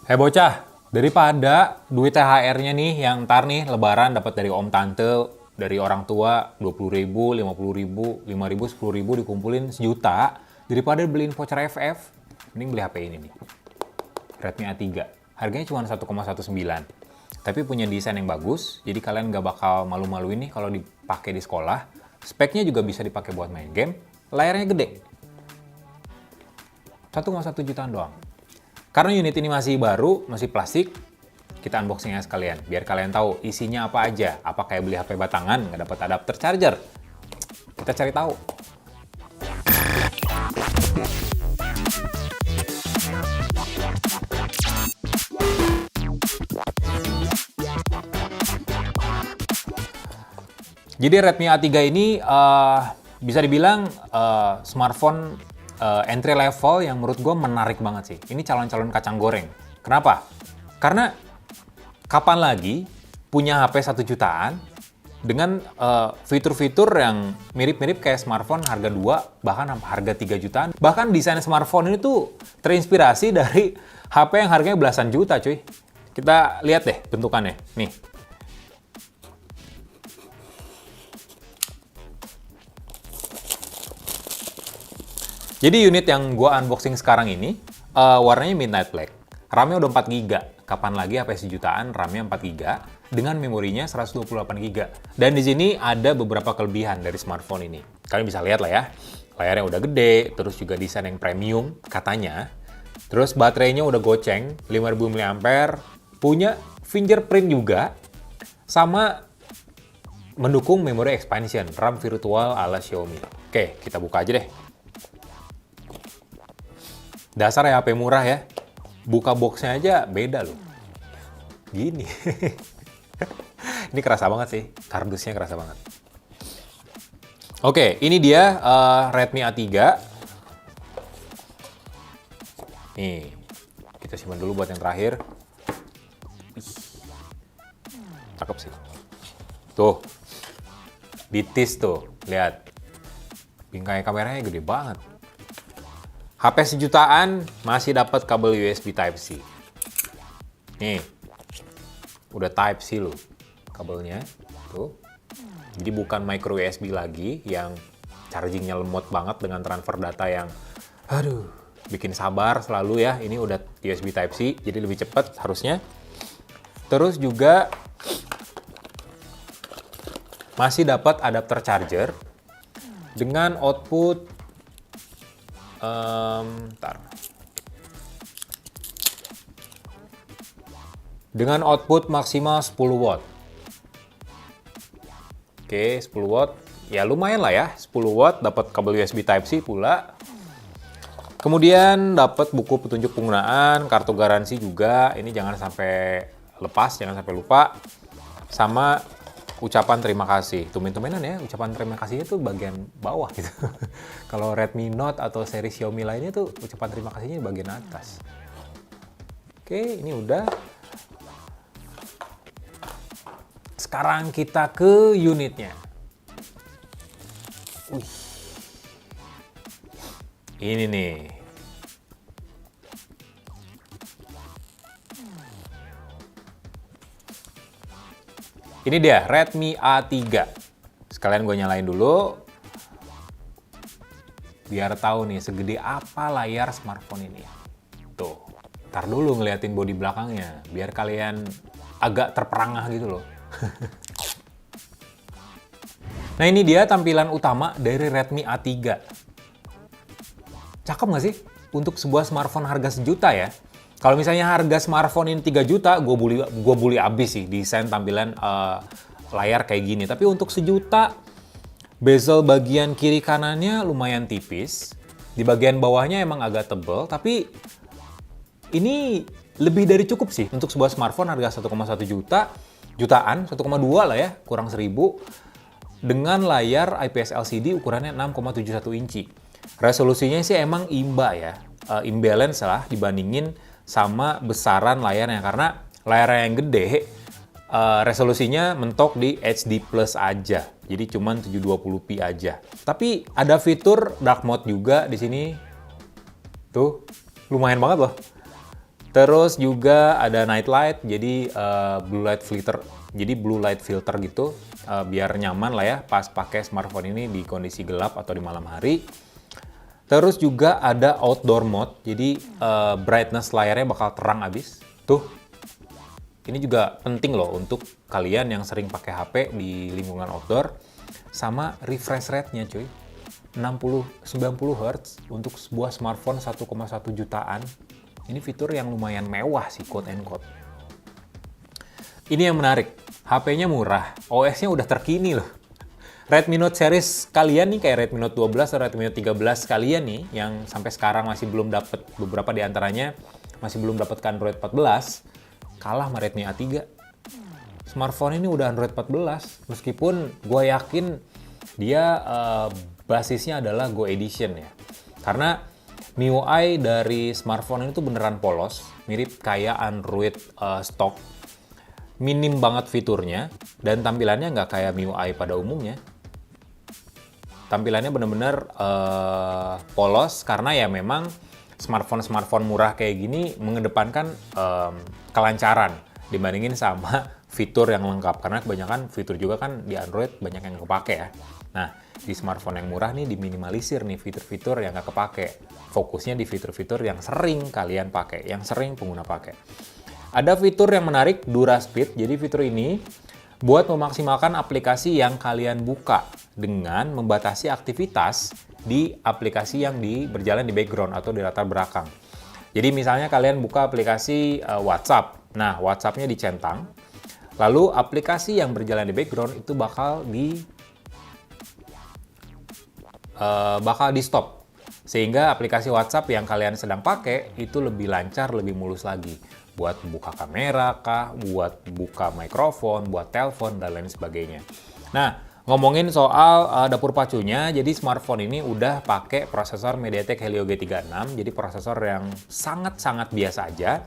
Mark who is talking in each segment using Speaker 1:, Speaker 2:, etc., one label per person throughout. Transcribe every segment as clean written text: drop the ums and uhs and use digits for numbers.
Speaker 1: Bocah, daripada duit THR-nya nih yang ntar nih lebaran dapat dari om tante, dari orang tua 20.000, 50.000, 5.000, 10.000 dikumpulin sejuta, daripada beliin voucher FF, mending beli HP ini nih. Redmi A3. Harganya cuma 1,19. Tapi punya desain yang bagus, jadi kalian nggak bakal malu-maluin nih kalau dipakai di sekolah. Speknya juga bisa dipakai buat main game, layarnya gede. 1,1 jutaan doang. Karena unit ini masih baru, masih plastik, kita unboxingnya sekalian. Biar kalian tahu isinya apa aja. Apa kayak beli HP batangan, nggak dapat adapter charger. Kita cari tahu. Jadi Redmi A3 ini bisa dibilang smartphone entry level yang menurut gue menarik banget sih. Ini calon-calon kacang goreng. Kenapa? Karena kapan lagi punya HP 1 jutaan dengan fitur-fitur yang mirip-mirip kayak smartphone harga 2, bahkan harga 3 jutaan. Bahkan desain smartphone ini tuh terinspirasi dari HP yang harganya belasan juta cuy. Kita lihat deh bentukannya. Nih. Jadi unit yang gua unboxing sekarang ini warnanya midnight black. RAM-nya udah 4 GB. Kapan lagi HP sejutaan RAM-nya 4 GB dengan memorinya 128 GB. Dan di sini ada beberapa kelebihan dari smartphone ini. Kalian bisa lihat lah ya. Layarnya udah gede, terus juga desain yang premium katanya. Terus baterainya udah goceng, 5000 mAh, punya fingerprint juga, sama mendukung memori expansion, RAM virtual ala Xiaomi. Oke, kita buka aja deh. Dasar ya HP murah ya. Buka boxnya aja beda loh. Gini. Ini kerasa banget sih. Kardusnya kerasa banget. Oke, ini dia Redmi A3. Nih, kita simpan dulu buat yang terakhir. Cakep sih. Tuh. Ditis tuh. Lihat. Bingkai kameranya gede banget. HP sejutaan masih dapat kabel USB Type-C. Nih, udah Type-C loh kabelnya. Tuh. Jadi bukan micro USB lagi yang chargingnya lemot banget dengan transfer data yang, aduh, bikin sabar selalu ya. Ini udah USB Type-C, jadi lebih cepat harusnya. Terus juga masih dapat adapter charger dengan output dengan output maksimal 10 watt. Oke, 10 watt. Ya lumayan lah ya, 10 watt, dapat kabel USB Type-C pula. Kemudian dapat buku petunjuk penggunaan, kartu garansi juga. Ini jangan sampai lepas, jangan sampai lupa. Sama ucapan terima kasih. Tumben-tumbenan ya, ucapan terima kasihnya tuh bagian bawah gitu. Kalau Redmi Note atau seri Xiaomi lainnya tuh ucapan terima kasihnya di bagian atas. Oke, ini udah. Sekarang kita ke unitnya. Wih. Ini nih. Ini dia, Redmi A3. Sekalian gue nyalain dulu. Biar tahu nih, segede apa layar smartphone ini. Tuh, ntar dulu ngeliatin bodi belakangnya. Biar kalian agak terperangah gitu loh. Nah ini dia tampilan utama dari Redmi A3. Cakep nggak sih? Untuk sebuah smartphone harga sejuta ya. Kalau misalnya harga smartphone ini 3 juta, gue bully abis sih desain tampilan layar kayak gini. Tapi untuk sejuta, bezel bagian kiri kanannya lumayan tipis. Di bagian bawahnya emang agak tebel, tapi ini lebih dari cukup sih untuk sebuah smartphone harga 1,1 jutaan, 1,2 lah ya, kurang 1000. Dengan layar IPS LCD ukurannya 6,71 inci. Resolusinya sih emang imba ya, imbalance lah dibandingin sama besaran layarnya, karena layarnya yang gede, resolusinya mentok di HD Plus aja, jadi cuman 720p aja. Tapi ada fitur dark mode juga di sini, tuh lumayan banget loh. Terus juga ada night light, jadi blue light filter. Jadi blue light filter gitu, biar nyaman lah ya pas pakai smartphone ini di kondisi gelap atau di malam hari. Terus juga ada outdoor mode, jadi brightness layarnya bakal terang abis. Tuh, ini juga penting loh untuk kalian yang sering pakai HP di lingkungan outdoor. Sama refresh rate-nya cuy, 60-90 Hz untuk sebuah smartphone 1,1 jutaan. Ini fitur yang lumayan mewah sih, quote and quote. Ini yang menarik, HP-nya murah, OS-nya udah terkini loh. Redmi Note series kalian nih, kayak Redmi Note 12 atau Redmi Note 13 kalian nih, yang sampai sekarang masih belum dapat, beberapa di antaranya masih belum dapatkan Android 14, kalah sama Redmi A3. Smartphone ini udah Android 14, meskipun gue yakin dia basisnya adalah Go Edition ya. Karena MIUI dari smartphone ini tuh beneran polos, mirip kayak Android stock. Minim banget fiturnya, dan tampilannya nggak kayak MIUI pada umumnya. Tampilannya bener-bener polos, karena ya memang smartphone murah kayak gini mengedepankan kelancaran dibandingin sama fitur yang lengkap. Karena kebanyakan fitur juga kan di Android banyak yang kepake ya. Nah, di smartphone yang murah nih diminimalisir nih fitur-fitur yang nggak kepake. Fokusnya di fitur-fitur yang sering kalian pakai, yang sering pengguna pakai. Ada fitur yang menarik, Dura Speed. Jadi fitur ini buat memaksimalkan aplikasi yang kalian buka dengan membatasi aktivitas di aplikasi yang berjalan di background atau di latar belakang. Jadi misalnya kalian buka aplikasi WhatsApp. Nah, WhatsApp-nya dicentang. Lalu aplikasi yang berjalan di background itu bakal di stop, sehingga aplikasi WhatsApp yang kalian sedang pakai itu lebih lancar, lebih mulus lagi buat buka kamera kah, buat buka mikrofon, buat telepon dan lain sebagainya. Nah, ngomongin soal dapur pacunya, jadi smartphone ini udah pakai prosesor MediaTek Helio G36, jadi prosesor yang sangat-sangat biasa aja.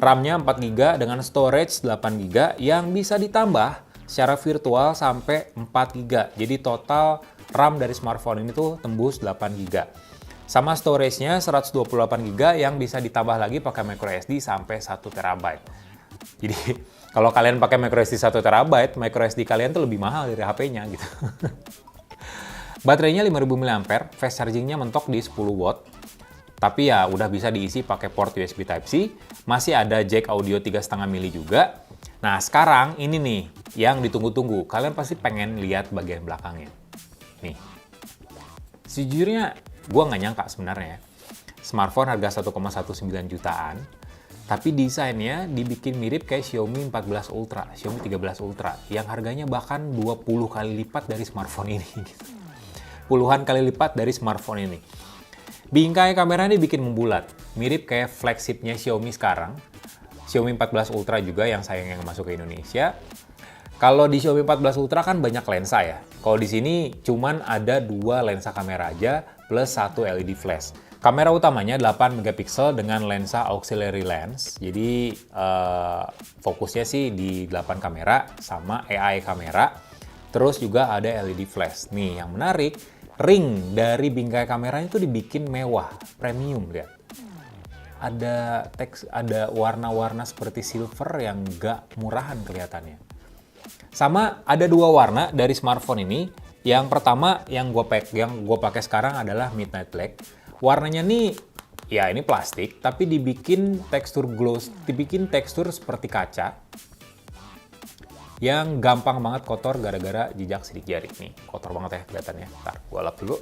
Speaker 1: RAM-nya 4GB dengan storage 8GB yang bisa ditambah secara virtual sampai 4GB. Jadi total RAM dari smartphone ini tuh tembus 8GB. Sama storage-nya 128GB yang bisa ditambah lagi pakai microSD sampai 1TB. Jadi kalau kalian pakai microSD 1TB, microSD kalian tuh lebih mahal dari HP-nya gitu. Baterainya 5000 mAh, fast charging-nya mentok di 10 watt. Tapi ya udah bisa diisi pakai port USB Type-C, masih ada jack audio 3,5 mili juga. Nah sekarang ini nih yang ditunggu-tunggu, kalian pasti pengen lihat bagian belakangnya. Nih, sejujurnya gue nggak nyangka sebenarnya, smartphone harga 1,19 jutaan, tapi desainnya dibikin mirip kayak Xiaomi 14 Ultra, Xiaomi 13 Ultra, yang harganya bahkan 20 kali lipat dari smartphone ini. Gitu. Puluhan kali lipat dari smartphone ini. Bingkai kameranya dibikin membulat, mirip kayak flagshipnya Xiaomi sekarang. Xiaomi 14 Ultra juga yang sayang yang masuk ke Indonesia. Kalau di Xiaomi 14 Ultra kan banyak lensa ya. Kalau di sini cuman ada 2 lensa kamera aja plus 1 LED flash. Kamera utamanya 8 megapiksel dengan lensa auxiliary lens. Jadi fokusnya sih di 8 kamera sama AI kamera. Terus juga ada LED flash. Nih yang menarik, ring dari bingkai kameranya itu dibikin mewah, premium lihat. Ada warna-warna seperti silver yang gak murahan kelihatannya. Sama ada 2 warna dari smartphone ini. Yang pertama yang gue pakai sekarang adalah Midnight Black. Warnanya nih, ya ini plastik, tapi dibikin tekstur gloss, dibikin tekstur seperti kaca. Yang gampang banget kotor gara-gara jejak sidik jari nih. Kotor banget ya kelihatannya. Ntar gue lap dulu.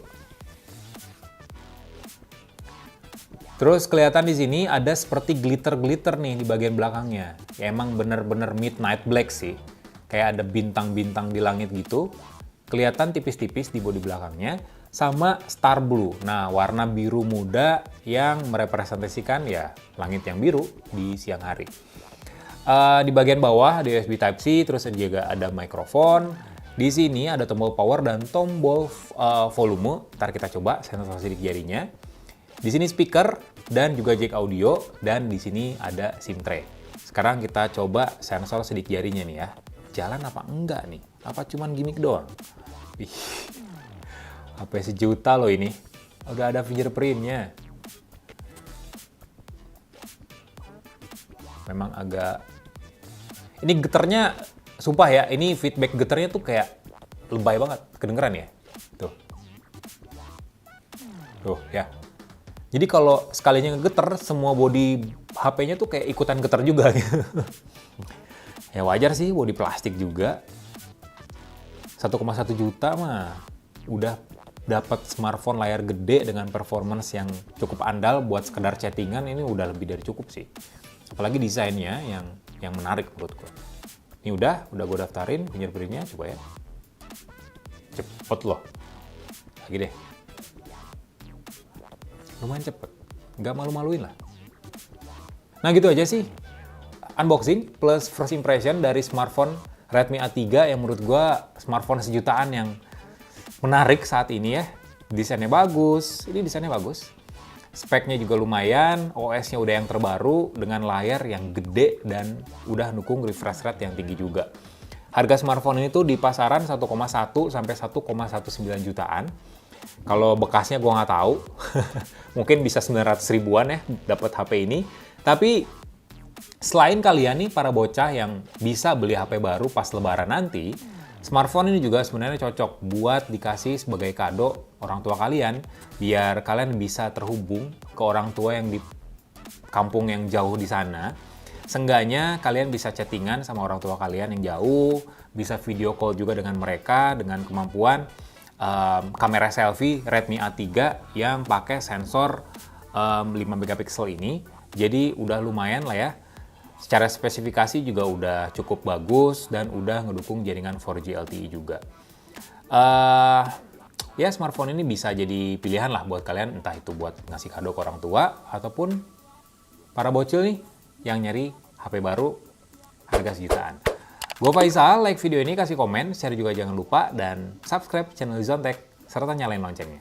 Speaker 1: Terus kelihatan di sini ada seperti glitter-glitter nih di bagian belakangnya. Ya emang bener-bener midnight black sih. Kayak ada bintang-bintang di langit gitu. Kelihatan tipis-tipis di bodi belakangnya. Sama star blue. Nah, warna biru muda yang merepresentasikan ya langit yang biru di siang hari. Di bagian bawah ada USB Type-C, terus juga ada mikrofon. Di sini ada tombol power dan tombol volume. Ntar kita coba sensor sidik jarinya. Di sini speaker dan juga jack audio, dan di sini ada SIM tray. Sekarang kita coba sensor sidik jarinya nih ya. Jalan apa enggak nih? Apa cuman gimmick doang? Ih, HP sejuta loh ini. Udah ada fingerprint-nya. memang agak... Ini getarnya, sumpah ya, ini feedback getarnya tuh kayak lebay banget, kedengeran ya? Tuh. Tuh, ya. Jadi kalau sekalinya ngegeter, semua bodi HP-nya tuh kayak ikutan geter juga gitu. Ya wajar sih, bodi plastik juga. 1,1 juta mah udah dapat smartphone layar gede dengan performance yang cukup andal buat sekedar chattingan, ini udah lebih dari cukup sih. Apalagi desainnya yang menarik menurut gue. Ini udah gue daftarin fingerprint-nya, coba ya. Cepet loh. Lagi deh. Lumayan cepet, nggak malu-maluin lah. Nah gitu aja sih unboxing plus first impression dari smartphone Redmi A3 yang menurut gua smartphone sejutaan yang menarik saat ini ya. Desainnya bagus, ini desainnya bagus. Speknya juga lumayan, OS-nya udah yang terbaru dengan layar yang gede dan udah dukung refresh rate yang tinggi juga. Harga smartphone ini tuh di pasaran 1,1 sampai 1,19 jutaan. Kalau bekasnya gue nggak tahu, mungkin bisa 900 ribuan ya dapat HP ini. Tapi selain kalian nih para bocah yang bisa beli HP baru pas lebaran nanti, smartphone ini juga sebenarnya cocok buat dikasih sebagai kado orang tua kalian, biar kalian bisa terhubung ke orang tua yang di kampung yang jauh di sana. Seenggaknya kalian bisa chattingan sama orang tua kalian yang jauh, bisa video call juga dengan mereka dengan kemampuan kamera selfie Redmi A3 yang pakai sensor 5 megapiksel ini. Jadi udah lumayan lah ya. Secara spesifikasi juga udah cukup bagus dan udah ngedukung jaringan 4G LTE juga. Ya smartphone ini bisa jadi pilihan lah buat kalian, entah itu buat ngasih kado ke orang tua ataupun para bocil nih yang nyari HP baru harga sejutaan. Gue Faisal, like video ini, kasih komen, share juga jangan lupa, dan subscribe channel Lizon Tech, serta nyalain loncengnya.